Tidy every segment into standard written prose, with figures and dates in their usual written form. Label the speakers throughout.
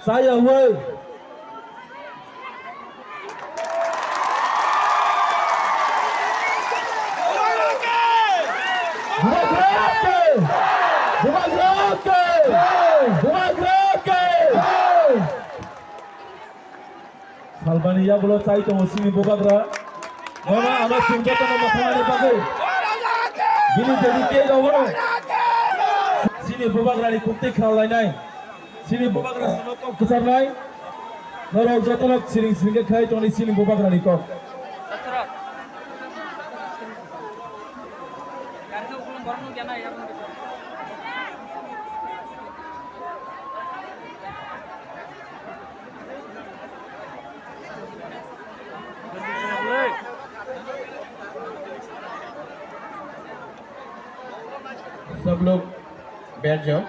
Speaker 1: Saya Hui. Salbania belum cai cuma sini Bobagra. Mama amat singkat nama makan pakai. Gini jadi kaya orang. Sini Bobagra ni kutik khau lain. Sini Bobagra sama kau kesar lain. Norok jatuh sini kaya cuma sini Bobagra ni kau. सब लोग बैठ जाओ,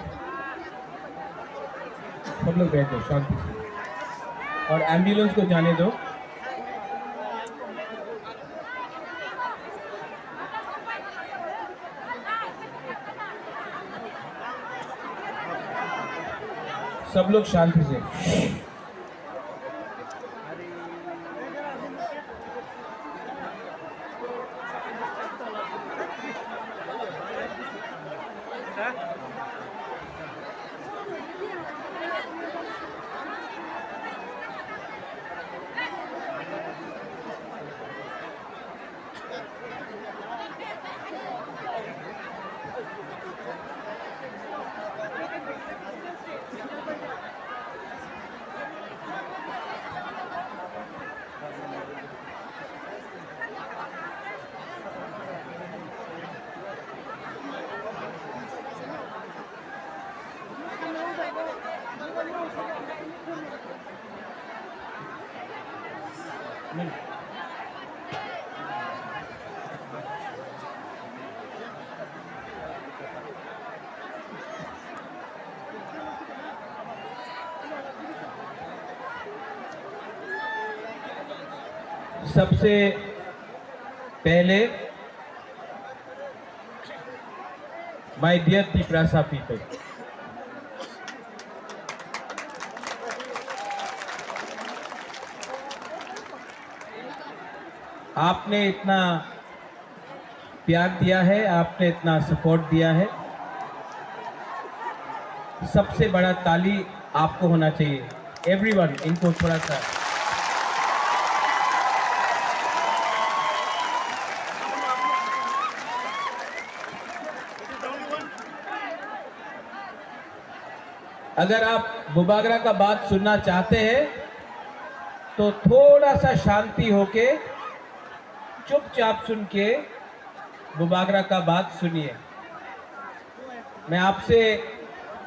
Speaker 1: शांति से, और ambulance को जाने दो। सब लोग शांति से। सबसे पहले माय डियर तिपरासा पीपल, आपने इतना प्यार दिया है, आपने इतना सपोर्ट दिया है। सबसे बड़ा ताली आपको होना चाहिए। एवरीवन, इनको थोड़ा सा अगर आप बोबाग्रा का बात सुनना चाहते हैं तो थोड़ा सा शांति होके चुपचाप सुन के बोबाग्रा का बात सुनिए। मैं आपसे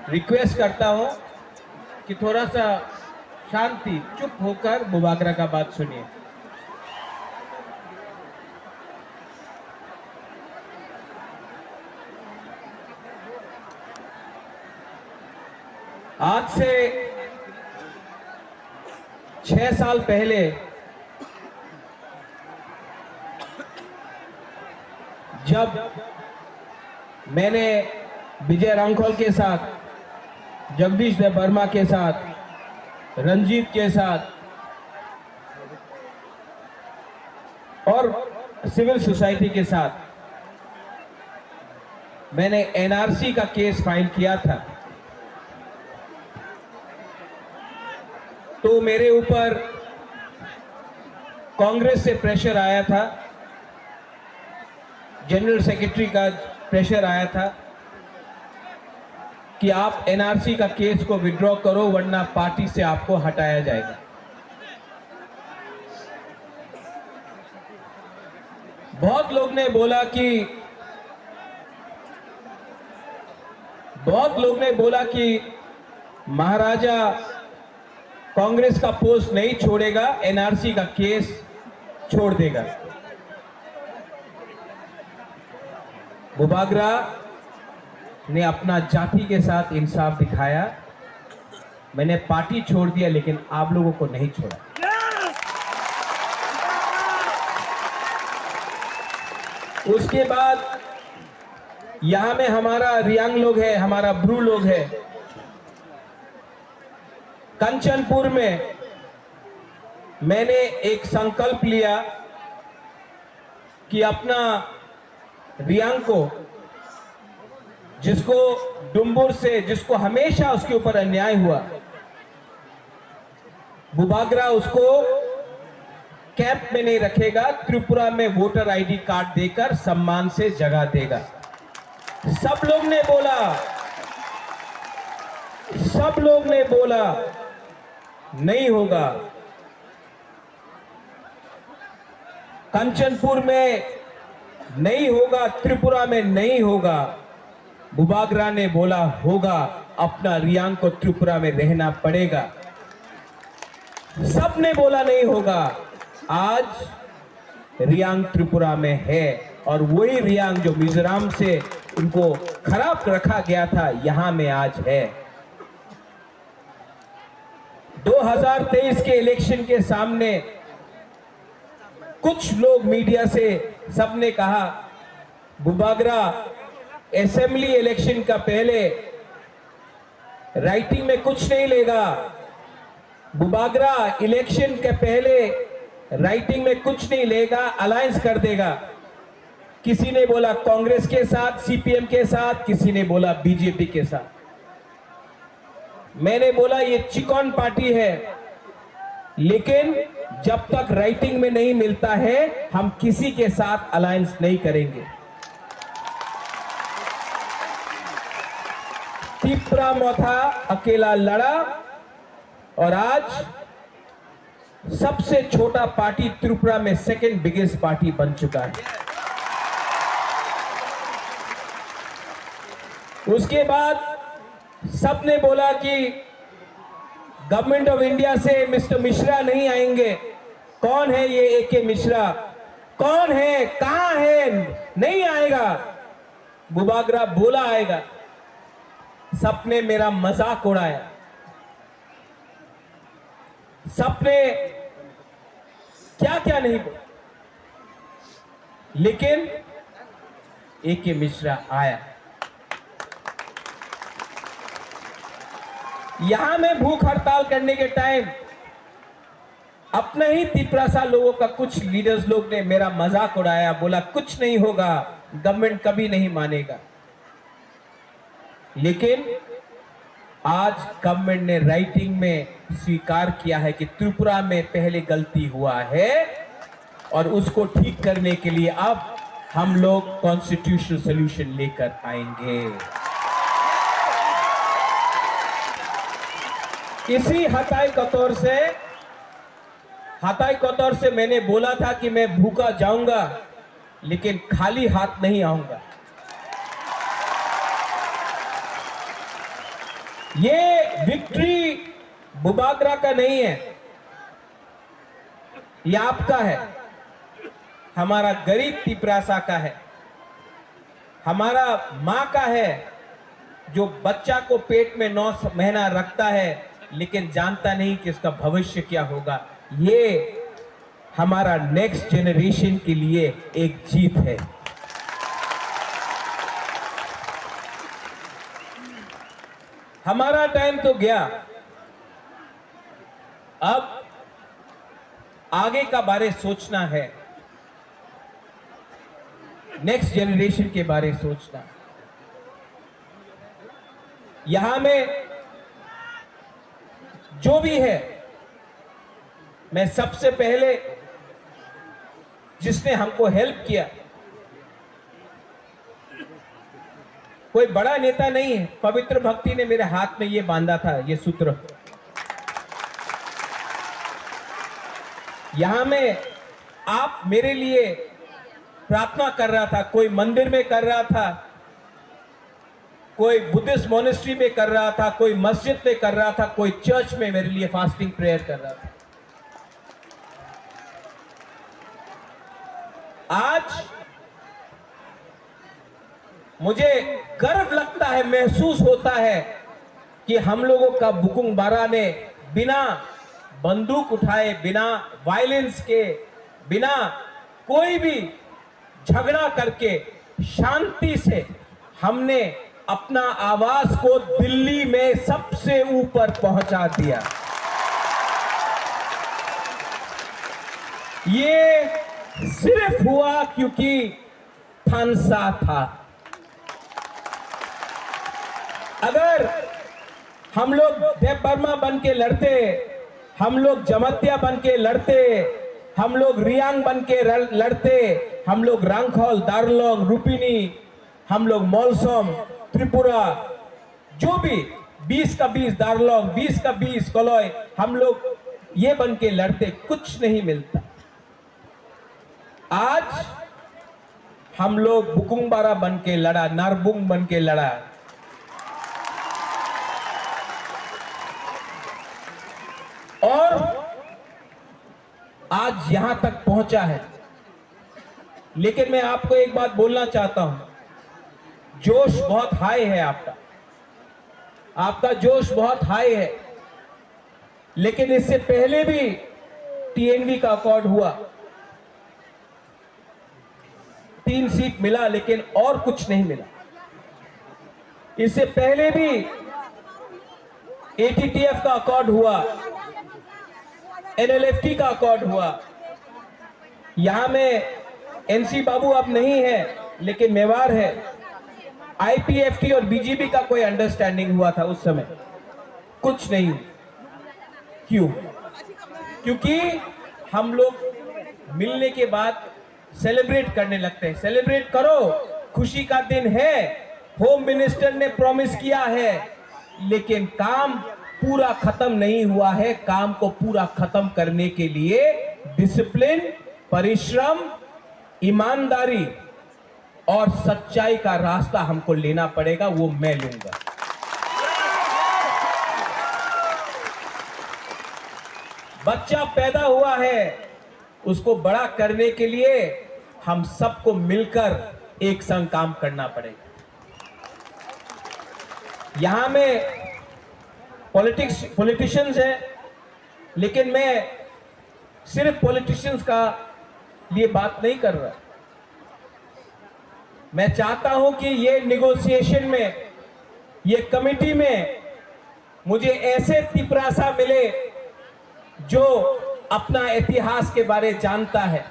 Speaker 1: रिक्वेस्ट करता हूं कि थोड़ा सा शांति, चुप होकर बोबाग्रा का बात सुनिए। आज से 6 साल पहले जब मैंने विजय रांखोल के साथ, जगदीश देव वर्मा के साथ, रंजीत के साथ और सिविल सोसाइटी के साथ मैंने एनआरसी का केस फाइल किया था, तो मेरे ऊपर कांग्रेस से प्रेशर आया था, जनरल सेक्रेटरी का प्रेशर आया था कि आप एनआरसी का केस को विड्रॉ करो वरना पार्टी से आपको हटाया जाएगा। बहुत लोग ने बोला कि महाराजा कांग्रेस का पोस्ट नहीं छोड़ेगा, एनआरसी का केस छोड़ देगा। बोबाग्रा ने अपना जाति के साथ इंसाफ दिखाया। मैंने पार्टी छोड़ दिया लेकिन आप लोगों को नहीं छोड़ा। उसके बाद यहां में हमारा रियांग लोग है, हमारा ब्रू लोग है, कंचनपुर में मैंने एक संकल्प लिया कि अपना रियांग को, जिसको डुम्बुर से, जिसको हमेशा उसके ऊपर अन्याय हुआ, बुबागरा उसको कैंप में नहीं रखेगा, त्रिपुरा में वोटर आईडी कार्ड देकर सम्मान से जगह देगा। सब लोग ने बोला नहीं होगा। कंचनपुर में नहीं होगा, त्रिपुरा में नहीं होगा। बुबागरा ने बोला होगा, अपना रियांग को त्रिपुरा में रहना पड़ेगा। सब ने बोला नहीं होगा। आज रियांग त्रिपुरा में है और वही रियांग जो मिजोरम से उनको खराब रखा गया था, यहां में आज है। 2023 के इलेक्शन के सामने कुछ लोग मीडिया से सबने कहा बुबागरा असेंबली इलेक्शन का पहले राइटिंग में कुछ नहीं लेगा, बुबागरा इलेक्शन के पहले राइटिंग में कुछ नहीं लेगा, अलायंस कर देगा। किसी ने बोला कांग्रेस के साथ, सीपीएम के साथ, किसी ने बोला बीजेपी के साथ। मैंने बोला ये चिकन पार्टी है, लेकिन जब तक राइटिंग में नहीं मिलता है हम किसी के साथ अलायंस नहीं करेंगे। तिप्रा मोथा अकेला लड़ा और आज सबसे छोटा पार्टी त्रिपुरा में सेकंड बिगेस्ट पार्टी बन चुका है। उसके बाद सबने बोला कि गवर्नमेंट ऑफ इंडिया से मिस्टर मिश्रा नहीं आएंगे। कौन है ये एके मिश्रा? कौन है? कहां है? नहीं आएगा। बुबागरा बोला आएगा। सबने मेरा मजाक उड़ाया, सबने क्या क्या नहीं बोला, लेकिन एके मिश्रा आया। यहां में भूख हड़ताल करने के टाइम अपने ही तिपरासा लोगों का कुछ लीडर्स लोग ने मेरा मजाक उड़ाया, बोला कुछ नहीं होगा, गवर्नमेंट कभी नहीं मानेगा। लेकिन आज गवर्नमेंट ने राइटिंग में स्वीकार किया है कि त्रिपुरा में पहले गलती हुआ है और उसको ठीक करने के लिए अब हम लोग कॉन्स्टिट्यूशनल सॉल्यूशन लेकर आएंगे। इसी हताई कतौर से मैंने बोला था कि मैं भूखा जाऊंगा लेकिन खाली हाथ नहीं आऊंगा। ये विक्ट्री बुबागरा का नहीं है, ये आपका है, हमारा गरीब तिपरासा का है, हमारा मां का है जो बच्चा को पेट में 9 महीना रखता है लेकिन जानता नहीं कि इसका भविष्य क्या होगा। ये हमारा नेक्स्ट जनरेशन के लिए एक जीत है। हमारा टाइम तो गया, अब आगे का बारे सोचना है, नेक्स्ट जनरेशन के बारे सोचना। यहां में जो भी है, मैं सबसे पहले जिसने हमको हेल्प किया, कोई बड़ा नेता नहीं है, पवित्र भक्ति ने मेरे हाथ में ये बांधा था, ये सूत्र। यहां में आप मेरे लिए प्रार्थना कर रहा था, कोई मंदिर में कर रहा था, कोई बुद्धिस्ट मोनेस्ट्री में कर रहा था, कोई मस्जिद में कर रहा था, कोई चर्च में मेरे लिए फास्टिंग प्रेयर कर रहा था। आज मुझे गर्व लगता है, महसूस होता है कि हम लोगों का बुकुंग बारा ने बिना बंदूक उठाए, बिना वायलेंस के, बिना कोई भी झगड़ा करके शांति से हमने अपना आवाज को दिल्ली में सबसे ऊपर पहुंचा दिया। ये सिर्फ हुआ क्योंकि थानसा था। अगर हम लोग देव वर्मा बन के लड़ते, हम लोग जमत्या बन के लड़ते, हम लोग रियांग बन के लड़ते, हम लोग रांगखोल, दार्लोंग, रुपिनी, हम लोग मौलसोम, त्रिपुरा, जो भी 20 का 20 दार्लोंग, 20 का 20 कलोय, हम लोग ये बन के लड़ते, कुछ नहीं मिलता। आज हम लोग बुकुंबारा बन के लड़ा, नारबुंग बन के लड़ा। और आज यहां तक पहुंचा है। लेकिन मैं आपको एक बात बोलना चाहता हूं, जोश बहुत हाई है आपका जोश बहुत हाई है। लेकिन इससे पहले भी टीएनवी का अकॉर्ड हुआ, 3 सीट मिला, लेकिन और कुछ नहीं मिला। इससे पहले भी एटीटीएफ का अकॉर्ड हुआ, एनएलएफटी का अकॉर्ड हुआ। यहां में एनसी बाबू अब नहीं है, लेकिन मेवाड़ है। आईपीएफटी और बीजेपी का कोई अंडरस्टैंडिंग हुआ था उस समय, कुछ नहीं। क्यों? क्योंकि हम लोग मिलने के बाद सेलिब्रेट करने लगते हैं। सेलिब्रेट करो, खुशी का दिन है, होम मिनिस्टर ने प्रॉमिस किया है, लेकिन काम पूरा खत्म नहीं हुआ है। काम को पूरा खत्म करने के लिए डिसिप्लिन, परिश्रम, ईमानदारी और सच्चाई का रास्ता हमको लेना पड़ेगा, वो मैं लूंगा। बच्चा पैदा हुआ है, उसको बड़ा करने के लिए हम सबको मिलकर एक संग काम करना पड़ेगा। यहां में पॉलिटिशियंस है, लेकिन मैं सिर्फ पॉलिटिशियंस का लिए बात नहीं कर रहा। मैं चाहता हूं कि ये निगोशिएशन में, ये कमिटी में मुझे ऐसे तिपरासा मिले जो अपना इतिहास के बारे जानता है,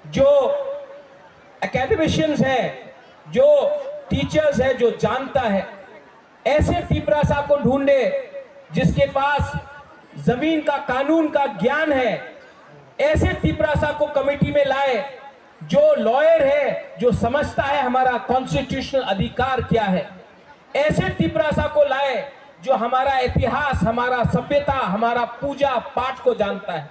Speaker 1: जो एकेडमिशियंस है, जो टीचर्स है, जो जानता है। ऐसे तिपरासा को ढूंढे जिसके पास जमीन का, कानून का ज्ञान है। ऐसे तिपरासा को कमेटी में लाए जो लॉयर है, जो समझता है हमारा कॉन्स्टिट्यूशनल अधिकार क्या है। ऐसे तिपरासा को लाए जो हमारा इतिहास, हमारा सभ्यता, हमारा पूजा पाठ को जानता है।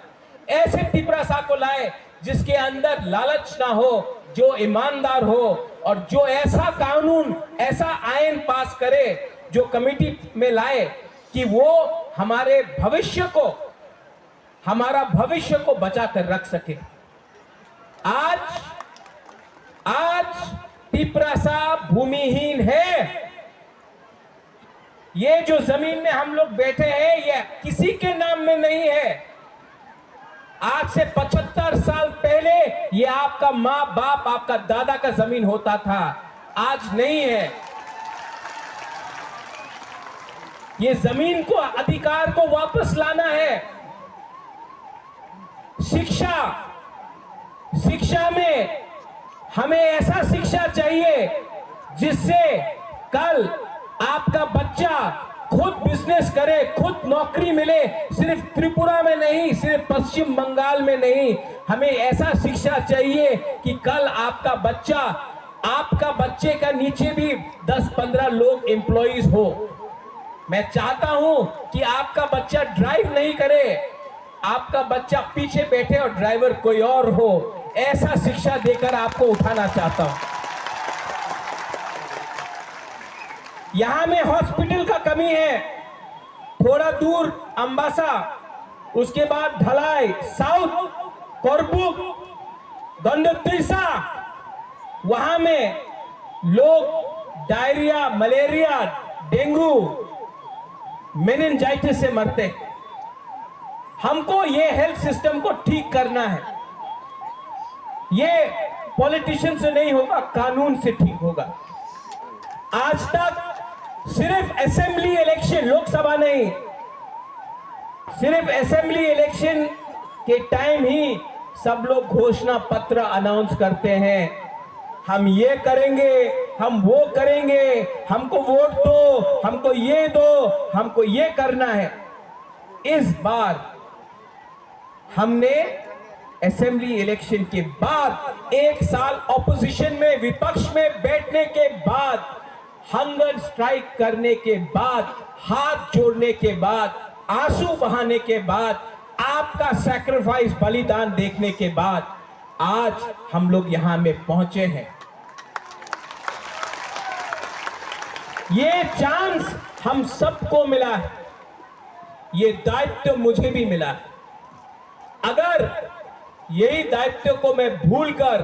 Speaker 1: ऐसे तिपरासा को लाए जिसके अंदर लालच ना हो, जो ईमानदार हो, और जो ऐसा कानून, ऐसा आयन पास करे, जो कमेटी में लाए कि वो हमारे भविष्य को, हमारा भविष्य को बचा कर रख सके। आज तिपरासा भूमिहीन है। ये जो जमीन में हम लोग बैठे हैं, ये किसी के नाम में नहीं है। आज से 75 साल पहले ये आपका माँ बाप, आपका दादा का जमीन होता था, आज नहीं है। ये जमीन को, अधिकार को वापस लाना है। शिक्षा में हमें ऐसा शिक्षा चाहिए जिससे कल आपका बच्चा खुद बिजनेस करे, खुद नौकरी मिले। सिर्फ त्रिपुरा में नहीं, सिर्फ पश्चिम बंगाल में नहीं, हमें ऐसा शिक्षा चाहिए कि कल आपका बच्चे का नीचे भी 10-15 लोग एम्प्लॉइज हो। मैं चाहता हूं कि आपका बच्चा ड्राइव नहीं करे, आपका बच्चा पीछे बैठे और ड्राइवर कोई और हो। ऐसा शिक्षा देकर आपको उठाना चाहता हूं। यहां में हॉस्पिटल का कमी है, थोड़ा दूर अंबासा, उसके बाद ढलाई, साउथ कोरबुक, दंडोतिसा, वहां में लोग डायरिया, मलेरिया, डेंगू, मेनिंजाइटिस से मरते। हमको ये हेल्थ सिस्टम को ठीक करना है। ये पॉलिटिशियन से नहीं होगा, कानून से ठीक होगा। आज तक सिर्फ असेंबली इलेक्शन, लोकसभा नहीं, सिर्फ असेंबली इलेक्शन के टाइम ही सब लोग घोषणा पत्र अनाउंस करते हैं, हम ये करेंगे, हम वो करेंगे, हमको वोट दो, हमको ये दो, हमको ये करना है। इस बार हमने असेंबली इलेक्शन के बाद, एक साल ऑपोजिशन में, विपक्ष में बैठने के बाद, हंगर स्ट्राइक करने के बाद, हाथ जोड़ने के बाद, आंसू बहाने के बाद, आपका सैक्रिफाइस, बलिदान देखने के बाद आज हम लोग यहां में पहुंचे हैं। ये चांस हम सबको मिला है, ये दायित्व मुझे भी मिला है। अगर यही दायित्व को मैं भूलकर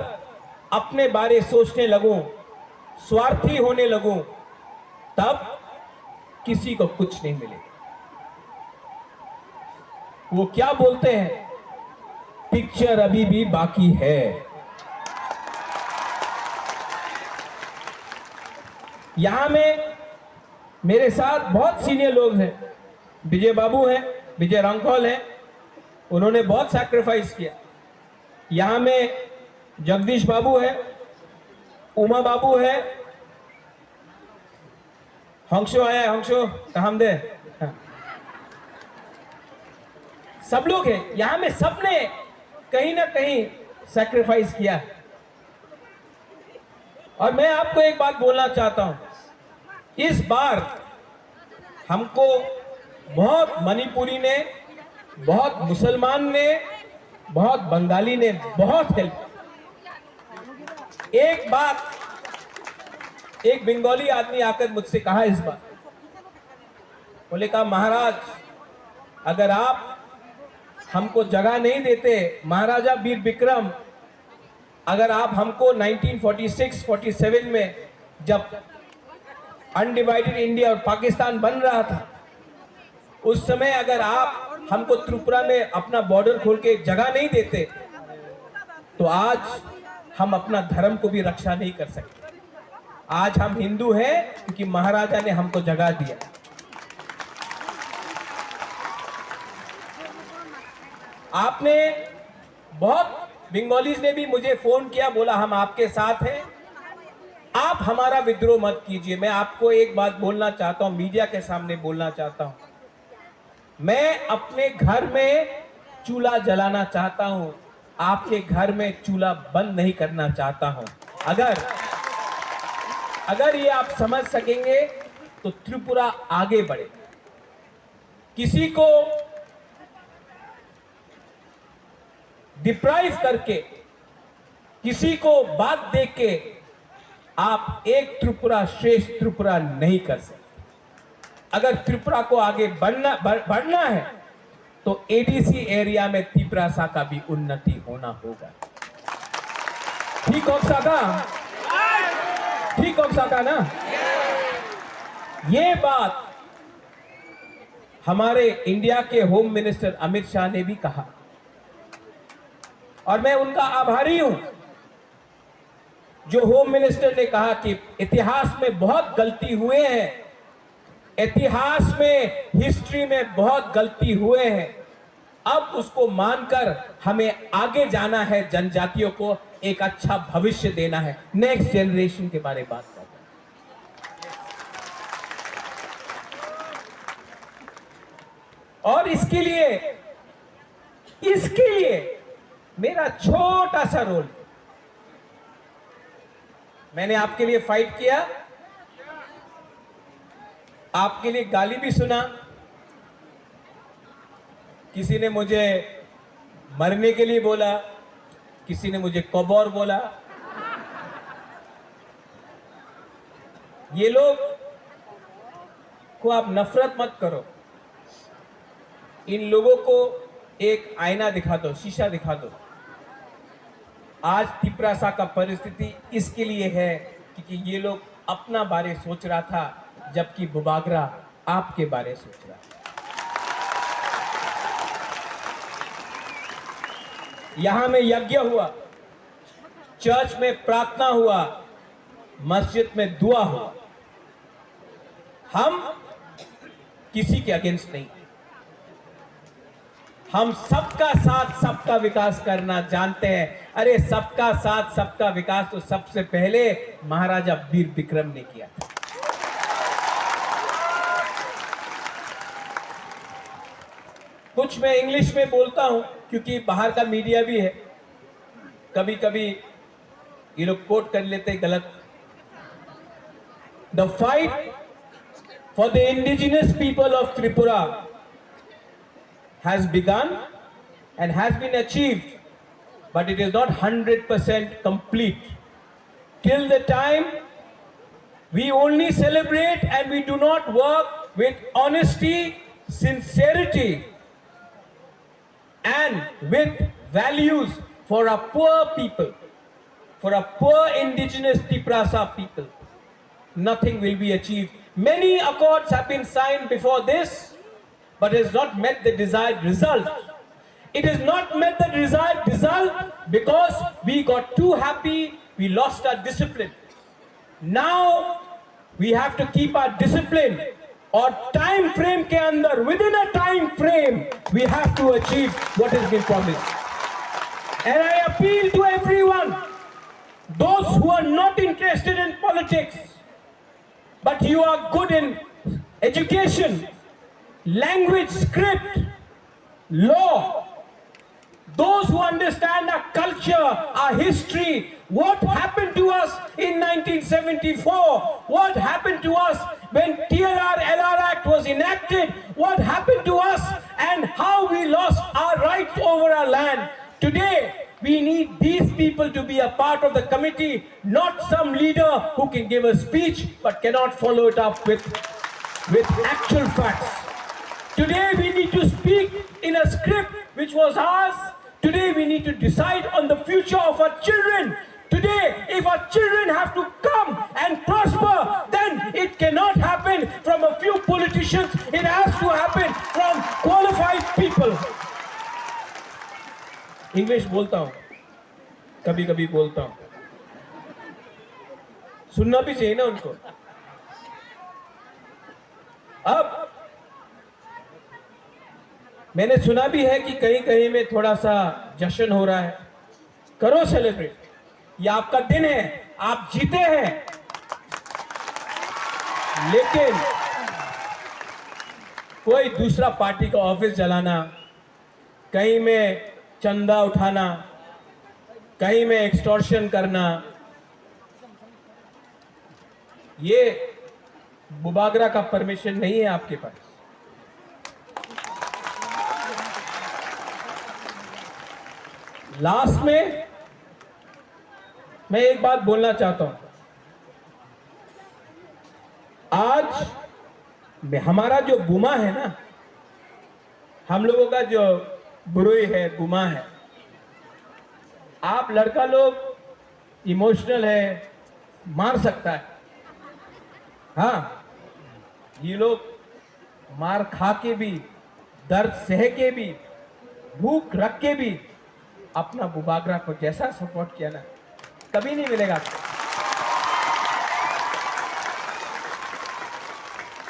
Speaker 1: अपने बारे सोचने लगूं, स्वार्थी होने लगूं, तब किसी को कुछ नहीं मिलेगा। वो क्या बोलते हैं, पिक्चर अभी भी बाकी है। यहां में मेरे साथ बहुत सीनियर लोग हैं, विजय बाबू हैं, विजय रंगखौल हैं, उन्होंने बहुत सैक्रिफाइस किया। यहां में जगदीश बाबू है, उमा बाबू है, हंसो है, हंसो काम दे, सब लोग हैं यहां में, सबने कहीं ना कहीं सैक्रिफाइस किया। और मैं आपको एक बात बोलना चाहता हूं, इस बार हमको बहुत मणिपुरी ने, बहुत मुसलमान ने, बहुत बंगाली ने बहुत हेल्प। एक बात, एक बंगाली आदमी आकर मुझसे कहा इस बार, बोले कहा महाराज अगर आप हमको जगह नहीं देते, महाराजा वीर विक्रम, अगर आप हमको 1946-47 में जब अनडिवाइडेड इंडिया और पाकिस्तान बन रहा था, उस समय अगर आप हमको त्रिपुरा में अपना बॉर्डर खोल के जगह नहीं देते, तो आज हम अपना धर्म को भी रक्षा नहीं कर सकते। आज हम हिंदू हैं क्योंकि महाराजा ने हमको जगह दिया। आपने बहुत बंगालीज ने भी मुझे फोन किया, बोला हम आपके साथ हैं, आप हमारा विद्रोह मत कीजिए। मैं आपको एक बात बोलना चाहता हूं, मीडिया के सामने बोलना चाहता हूं, मैं अपने घर में चूल्हा जलाना चाहता हूं, आपके घर में चूल्हा बंद नहीं करना चाहता हूं। अगर ये आप समझ सकेंगे तो त्रिपुरा आगे बढ़े। किसी को डिप्राइव करके, किसी को बात देख के आप एक त्रिपुरा श्रेष्ठ त्रिपुरा नहीं कर सकते। अगर त्रिपुरा को आगे बढ़ना है तो एडीसी एरिया में त्रिपुरा का भी उन्नति होना होगा। ठीक हो सका? ठीक हो सका ना? ये बात हमारे इंडिया के होम मिनिस्टर अमित शाह ने भी कहा और मैं उनका आभारी हूं, जो होम मिनिस्टर ने कहा कि इतिहास में बहुत गलती हुए हैं, इतिहास में, हिस्ट्री में बहुत गलती हुए हैं, अब उसको मानकर हमें आगे जाना है, जनजातियों को एक अच्छा भविष्य देना है, नेक्स्ट जनरेशन के बारे में बात करते हैं। और इसके लिए मेरा छोटा सा रोल, मैंने आपके लिए फाइट किया, आपके लिए गाली भी सुना, किसी ने मुझे मरने के लिए बोला, किसी ने मुझे कबौर बोला। ये लोग को आप नफरत मत करो, इन लोगों को एक आईना दिखा दो, शीशा दिखा दो। आज त्रिपुरा का परिस्थिति इसके लिए है क्योंकि ये लोग अपना बारे सोच रहा था, जबकि बुबागरा आपके बारे सोच रहा है। यहां में यज्ञ हुआ, चर्च में प्रार्थना हुआ, मस्जिद में दुआ हुआ। हम किसी के अगेंस्ट नहीं, हम सबका साथ सबका विकास करना जानते हैं। अरे सबका साथ सबका विकास तो सबसे पहले महाराजा वीर विक्रम ने किया था। कुछ मैं इंग्लिश में बोलता हूं क्योंकि बाहर का मीडिया भी है, कभी कभी ये लोग कोट कर लेते हैं गलत। The fight for the indigenous people of Tripura has begun and has been achieved, but it is not 100% complete. Till the time we only celebrate and we do not work with honesty, sincerity and with values for our poor people, for our poor indigenous Tiprasa people, nothing will be achieved. Many accords have been signed before this, but it has not met the desired result. It has not met the desired result because we got too happy, we lost our discipline. Now we have to keep our discipline, और time frame के अंदर, within a time frame, we have to achieve what has been promised. And I appeal to everyone, those who are not interested in politics, but you are good in education, language, script, law, those who understand our culture, our history, what happened to us in 1974, what happened to us when TLR-LR Act was enacted, what happened to us and how we lost our rights over our land. Today, we need these people to be a part of the committee, not some leader who can give a speech but cannot follow it up with actual facts. Today we need to speak in a script which was ours. Today we need to decide on the future of our children. Today, if our children have to come and prosper, then it cannot happen from a few politicians. It has to happen from qualified people. English बोलता हूँ, कभी कभी बोलता हूँ, सुनना भी चाहिए ना उनको। अब मैंने सुना भी है कि कहीं कहीं में थोड़ा सा जश्न हो रहा है। करो सेलिब्रेट, ये आपका दिन है, आप जीते हैं। लेकिन कोई दूसरा पार्टी का ऑफिस जलाना, कहीं में चंदा उठाना, कहीं में एक्सटॉर्शन करना, ये बुबागरा का परमिशन नहीं है आपके पास। लास्ट में मैं एक बात बोलना चाहता हूं। आज हमारा जो गुमा है ना, हम लोगों का जो बुरुई है, गुमा है। आप लड़का लोग इमोशनल है, मार सकता है, हाँ, ये लोग मार खा के भी, दर्द सह के भी, भूख रख के भी अपना बुबागरा को जैसा सपोर्ट किया ना, कभी नहीं मिलेगा।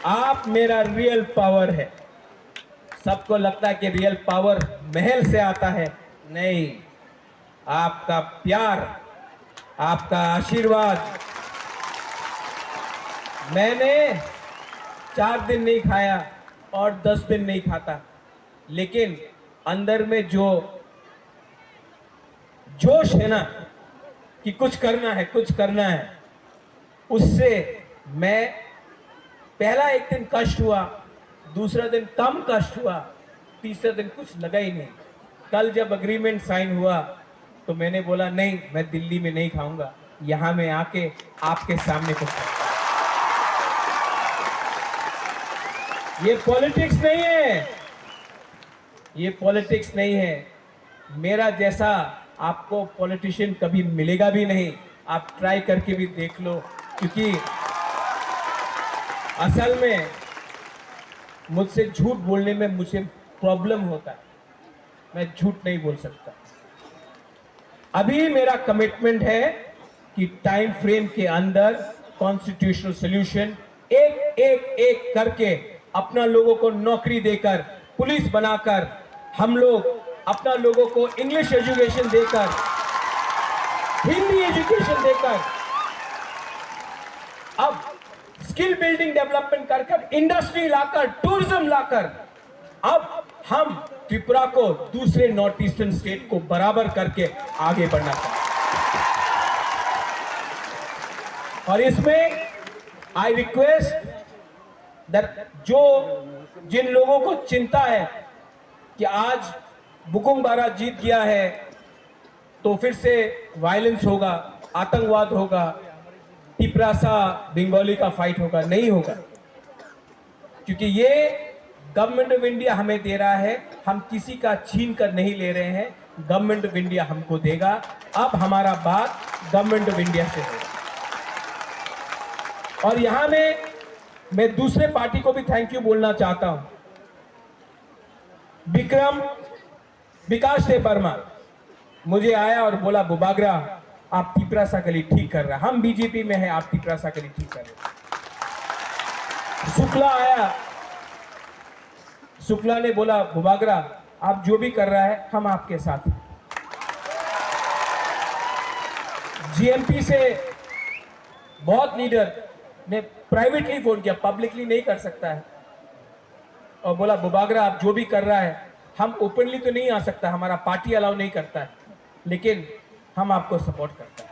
Speaker 1: आप मेरा रियल पावर है। सबको लगता है कि रियल पावर महल से आता है, नहीं, आपका प्यार, आपका आशीर्वाद। मैंने 4 दिन नहीं खाया और 10 दिन नहीं खाता, लेकिन अंदर में जो जोश है ना कि कुछ करना है, कुछ करना है, उससे मैं पहला एक दिन कष्ट हुआ, दूसरा दिन कम कष्ट हुआ, तीसरा दिन कुछ लगा ही नहीं। कल जब एग्रीमेंट साइन हुआ तो मैंने बोला नहीं, मैं दिल्ली में नहीं खाऊंगा, यहां में आके आपके सामने कुछ। ये पॉलिटिक्स नहीं है, ये पॉलिटिक्स नहीं है। मेरा जैसा आपको पॉलिटिशियन कभी मिलेगा भी नहीं। आप ट्राई करके भी देख लो, क्योंकि असल में मुझसे झूठ बोलने में मुझे प्रॉब्लम होता है, मैं झूठ नहीं बोल सकता। अभी मेरा कमिटमेंट है कि टाइम फ्रेम के अंदर कॉन्स्टिट्यूशनल सॉल्यूशन एक एक एक करके अपना लोगों को नौकरी देकर, पुलिस बनाकर, हम लोग अपना लोगों को इंग्लिश एजुकेशन देकर, हिंदी एजुकेशन देकर, अब स्किल बिल्डिंग डेवलपमेंट कर इंडस्ट्री लाकर, टूरिज्म लाकर, अब हम त्रिपुरा को दूसरे नॉर्थ ईस्टर्न स्टेट को बराबर करके आगे बढ़ना चाहते हैं। और इसमें आई रिक्वेस्ट दैट जिन लोगों को चिंता है कि आज बुकुंग बारा जीत गया है तो फिर से वायलेंस होगा, आतंकवाद होगा, तिपरासा बंगाली का फाइट होगा, नहीं होगा। क्योंकि ये गवर्नमेंट ऑफ इंडिया हमें दे रहा है, हम किसी का छीन कर नहीं ले रहे हैं, गवर्नमेंट ऑफ इंडिया हमको देगा। अब हमारा बात गवर्नमेंट ऑफ इंडिया से है। और यहां में मैं दूसरे पार्टी को भी थैंक यू बोलना चाहता हूं। विकास देव वर्मा मुझे आया और बोला, बुबागरा आप तिपरासा के लिए ठीक कर रहे हैं, हम बीजेपी में हैं, आप तिपरासा के लिए ठीक कर रहे हैं। शुक्ला आया, शुक्ला ने बोला, बुबागरा आप जो भी कर रहा है हम आपके साथ हैं। जीएमपी से बहुत लीडर ने प्राइवेटली फोन किया, पब्लिकली नहीं कर सकता है, और बोला बुबागरा आप जो भी कर रहा है, हम ओपनली तो नहीं आ सकता, हमारा पार्टी अलाउ नहीं करता है, लेकिन हम आपको सपोर्ट करते हैं।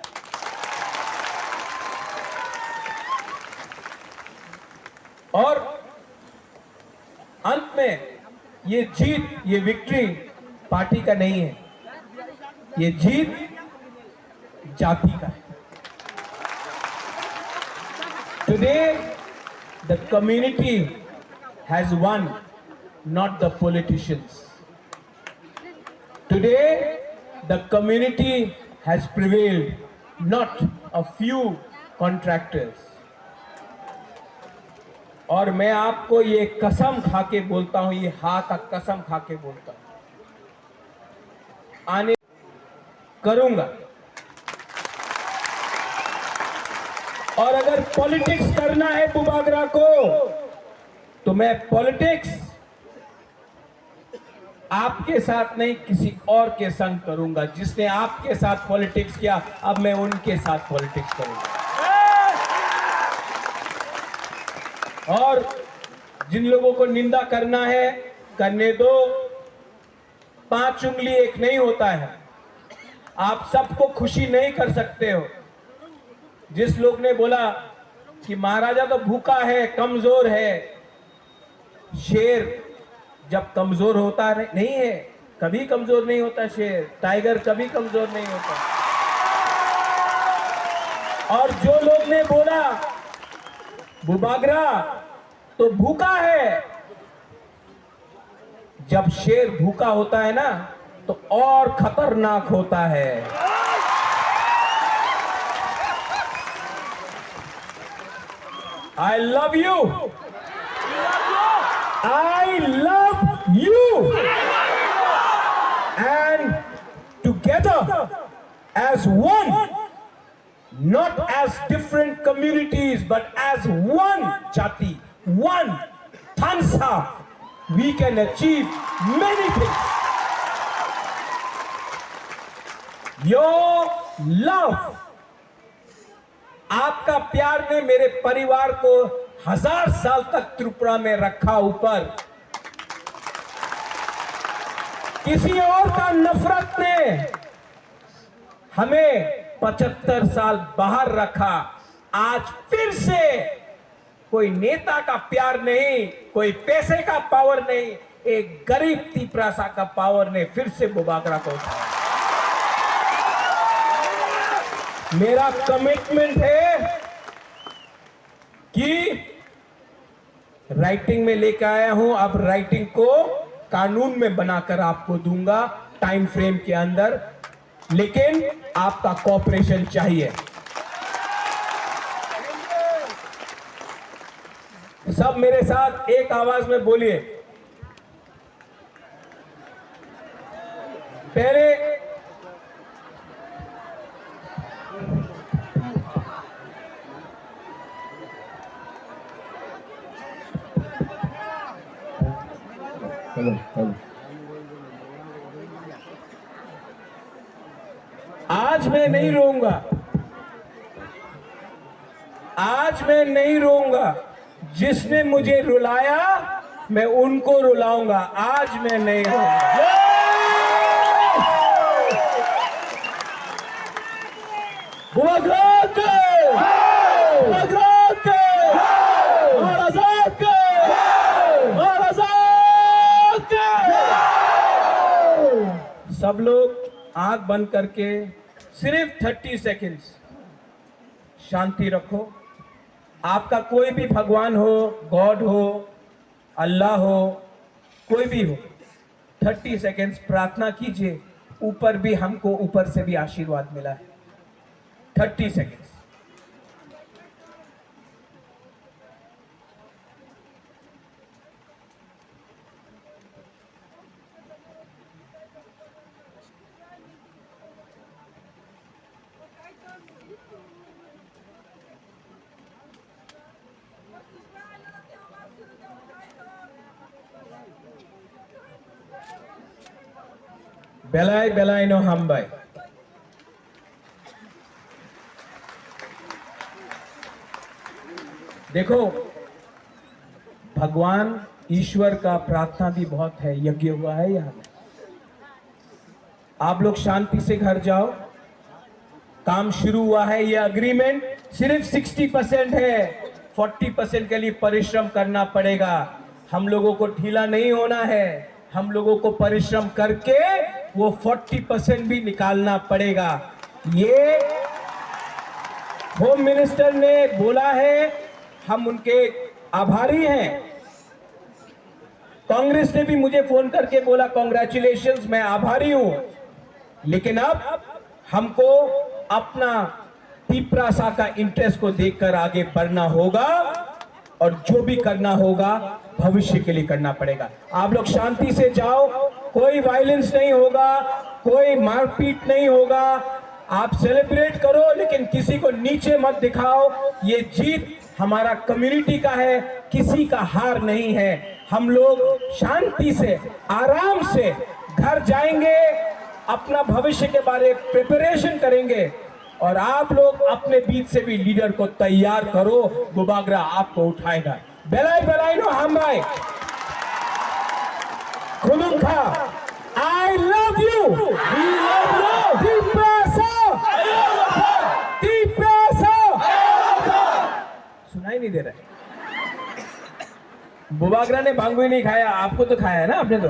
Speaker 1: और अंत में ये जीत, ये विक्ट्री पार्टी का नहीं है, ये जीत जाति का है। Today, the community has won, not the politicians. Today, the community has prevailed, not a few contractors. और मैं आपको ये कसम खा के बोलता हूं, ये हाँ का कसम खा के बोलता हूं, आने करूंगा। और अगर पॉलिटिक्स करना है बुबागरा को, तो मैं पॉलिटिक्स आपके साथ नहीं, किसी और के संग करूंगा। जिसने आपके साथ पॉलिटिक्स किया, अब मैं उनके साथ पॉलिटिक्स करूंगा। और जिन लोगों को निंदा करना है, करने दो। 5 उंगली एक नहीं होता है, आप सबको खुशी नहीं कर सकते हो। जिस लोग ने बोला कि महाराजा तो भूखा है, कमजोर है, शेर जब कमजोर होता नहीं है, कभी कमजोर नहीं होता शेर, टाइगर कभी कमजोर नहीं होता। और जो लोग ने बोला बुबागरा तो भूखा है, जब शेर भूखा होता है ना तो और खतरनाक होता है। I love you. I love you. And together as one, not as different communities, but as one jati, one Tansa, we can achieve many things. Your love, आपका प्यार ने मेरे परिवार को 1000 साल तक त्रिपुरा में रखा ऊपर। किसी और का नफरत ने हमें 75 साल बाहर रखा। आज फिर से कोई नेता का प्यार नहीं, कोई पैसे का पावर नहीं, एक गरीब तिपरासा का पावर ने फिर से बुबागरा को उठाया। मेरा कमिटमेंट है कि राइटिंग में लेकर आया हूं, अब राइटिंग को कानून में बनाकर आपको दूंगा टाइम फ्रेम के अंदर, लेकिन आपका कोऑपरेशन चाहिए। सब मेरे साथ एक आवाज में बोलिए। पहले
Speaker 2: हेलो हेलो
Speaker 1: आज मैं नहीं रोऊंगा, आज मैं नहीं रोऊंगा। जिसने मुझे रुलाया मैं उनको रुलाऊंगा, आज मैं नहीं रोऊंगा। सब लोग आंख बंद करके सिर्फ 30 सेकेंड्स शांति रखो। आपका कोई भी भगवान हो, गॉड हो, अल्लाह हो, कोई भी हो, 30 सेकेंड्स प्रार्थना कीजिए। ऊपर भी हमको ऊपर से भी आशीर्वाद मिला है। 30 सेकेंड्स। बेलाय बेलाय नो हामबाय। देखो, भगवान ईश्वर का प्रार्थना भी बहुत है, यज्ञ हुआ है यहां में। आप लोग शांति से घर जाओ। काम शुरू हुआ है, ये अग्रीमेंट सिर्फ 60% है। 40% के लिए परिश्रम करना पड़ेगा। हम लोगों को ढीला नहीं होना है, हम लोगों को परिश्रम करके वो 40% भी निकालना पड़ेगा। ये होम मिनिस्टर ने बोला है, हम उनके आभारी हैं। कांग्रेस ने भी मुझे फोन करके बोला कांग्रेचुलेशंस, मैं आभारी हूं। लेकिन अब हमको अपना तीपरासा का इंटरेस्ट को देखकर आगे बढ़ना होगा और जो भी करना होगा भविष्य के लिए करना पड़ेगा। आप लोग शांति से जाओ, कोई वायलेंस नहीं होगा, कोई मारपीट नहीं होगा। आप सेलिब्रेट करो लेकिन किसी को नीचे मत दिखाओ। ये जीत हमारा कम्युनिटी का है, किसी का हार नहीं है। हम लोग शांति से आराम से घर जाएंगे, अपना भविष्य के बारे में प्रिपरेशन करेंगे और आप लोग अपने बीच से भी लीडर को तैयार करो। बुबागरा आपको उठाएगा। बेलाय बेलाय नो हामबाय। खुलुमखा। I love you. We love you. तीपरासा। तीपरासा। सुनाई नहीं दे रहा है। बुबागरा ने भांगू ही नहीं खाया, आपको तो खाया है ना आपने तो।